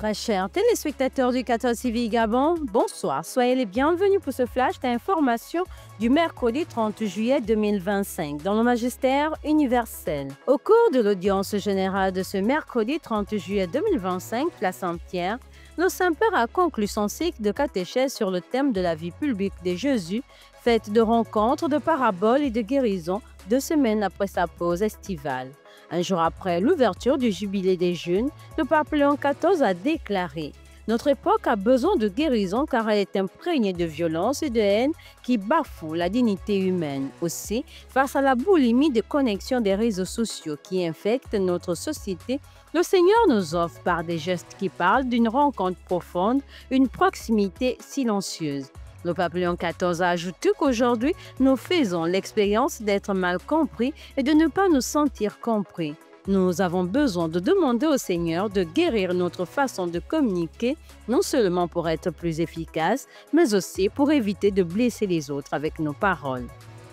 Très chers téléspectateurs du 14 TV Gabon, bonsoir. Soyez les bienvenus pour ce flash d'information du mercredi 30 juillet 2025 dans le magistère universel. Au cours de l'audience générale de ce mercredi 30 juillet 2025, place Saint-Pierre, le Saint-Père a conclu son cycle de catéchèse sur le thème de la vie publique de Jésus, faite de rencontres, de paraboles et de guérisons 2 semaines après sa pause estivale. Un jour après l'ouverture du jubilé des jeunes, le pape Léon XIV a déclaré « Notre époque a besoin de guérison car elle est imprégnée de violence et de haine qui bafouent la dignité humaine. Aussi, face à la boulimie de connexion des réseaux sociaux qui infectent notre société, le Seigneur nous offre par des gestes qui parlent d'une rencontre profonde, une proximité silencieuse. » Le pape Léon XIV a ajouté qu'aujourd'hui, nous faisons l'expérience d'être mal compris et de ne pas nous sentir compris. Nous avons besoin de demander au Seigneur de guérir notre façon de communiquer, non seulement pour être plus efficace, mais aussi pour éviter de blesser les autres avec nos paroles.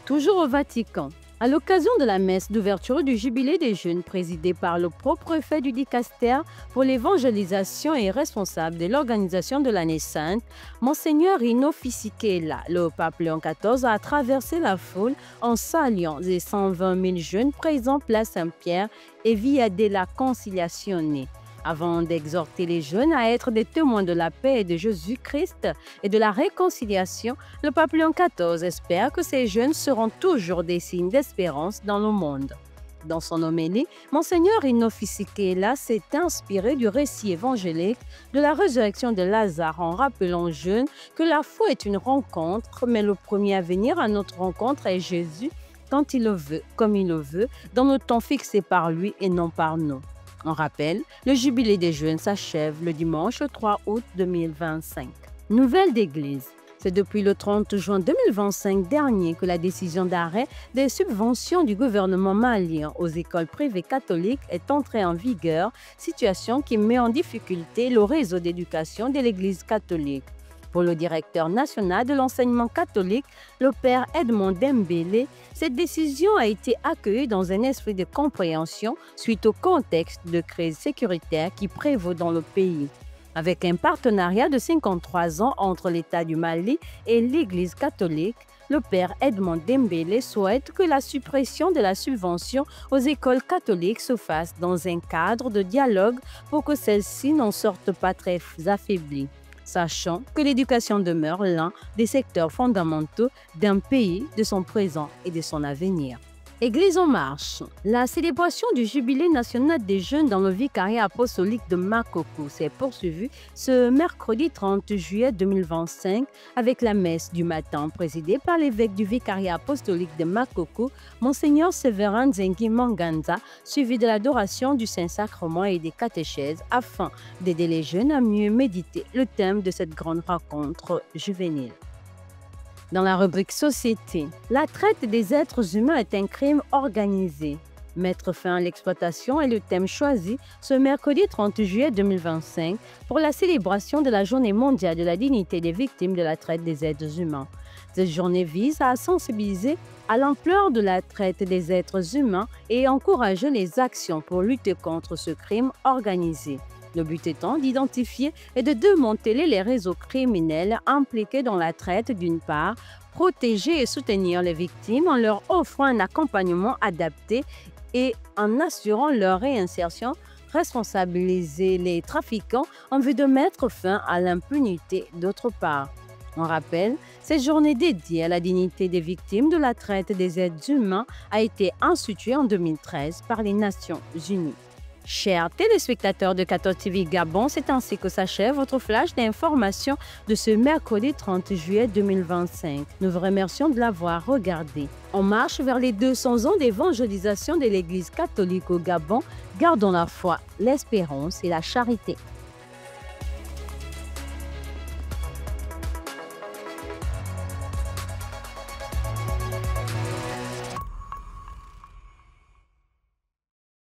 Toujours au Vatican. À l'occasion de la messe d'ouverture du Jubilé des jeunes présidée par le propre-préfet du Dicaster pour l'évangélisation et responsable de l'organisation de l'année sainte, Monseigneur Rino Fisichella, le pape Léon XIV, a traversé la foule en saluant les 120 000 jeunes présents place Saint-Pierre et Via della Conciliazione. Avant d'exhorter les jeunes à être des témoins de la paix et de Jésus-Christ et de la réconciliation, le pape Léon XIV espère que ces jeunes seront toujours des signes d'espérance dans le monde. Dans son homélie, Monseigneur Rino Fisichella s'est inspiré du récit évangélique de la résurrection de Lazare en rappelant aux jeunes que la foi est une rencontre, mais le premier à venir à notre rencontre est Jésus quand il le veut, comme il le veut, dans le temps fixé par lui et non par nous. En rappel, le jubilé des jeunes s'achève le dimanche 3 août 2025. Nouvelle d'Église. C'est depuis le 30 juin 2025 dernier que la décision d'arrêt des subventions du gouvernement malien aux écoles privées catholiques est entrée en vigueur, situation qui met en difficulté le réseau d'éducation de l'Église catholique. Pour le directeur national de l'enseignement catholique, le père Edmond Dembélé, cette décision a été accueillie dans un esprit de compréhension suite au contexte de crise sécuritaire qui prévaut dans le pays. Avec un partenariat de 53 ans entre l'État du Mali et l'Église catholique, le père Edmond Dembélé souhaite que la suppression de la subvention aux écoles catholiques se fasse dans un cadre de dialogue pour que celles-ci n'en sortent pas très affaiblies, sachant que l'éducation demeure l'un des secteurs fondamentaux d'un pays, de son présent et de son avenir. Église en marche. La célébration du Jubilé national des jeunes dans le vicariat apostolique de Makoko s'est poursuivie ce mercredi 30 juillet 2025 avec la messe du matin présidée par l'évêque du vicariat apostolique de Makoko, Monseigneur Séverin Nzengi Manganza, suivi de l'adoration du Saint-Sacrement et des catéchèses afin d'aider les jeunes à mieux méditer le thème de cette grande rencontre juvénile. Dans la rubrique Société, la traite des êtres humains est un crime organisé. Mettre fin à l'exploitation est le thème choisi ce mercredi 30 juillet 2025 pour la célébration de la Journée mondiale de la dignité des victimes de la traite des êtres humains. Cette journée vise à sensibiliser à l'ampleur de la traite des êtres humains et encourager les actions pour lutter contre ce crime organisé. Le but étant d'identifier et de démanteler les réseaux criminels impliqués dans la traite d'une part, protéger et soutenir les victimes en leur offrant un accompagnement adapté et en assurant leur réinsertion, responsabiliser les trafiquants en vue de mettre fin à l'impunité d'autre part. On rappelle, cette journée dédiée à la dignité des victimes de la traite des êtres humains a été instituée en 2013 par les Nations Unies. Chers téléspectateurs de 14 TV Gabon, c'est ainsi que s'achève votre flash d'information de ce mercredi 30 juillet 2025. Nous vous remercions de l'avoir regardé. En marche vers les 200 ans d'évangélisation de l'Église catholique au Gabon, gardons la foi, l'espérance et la charité.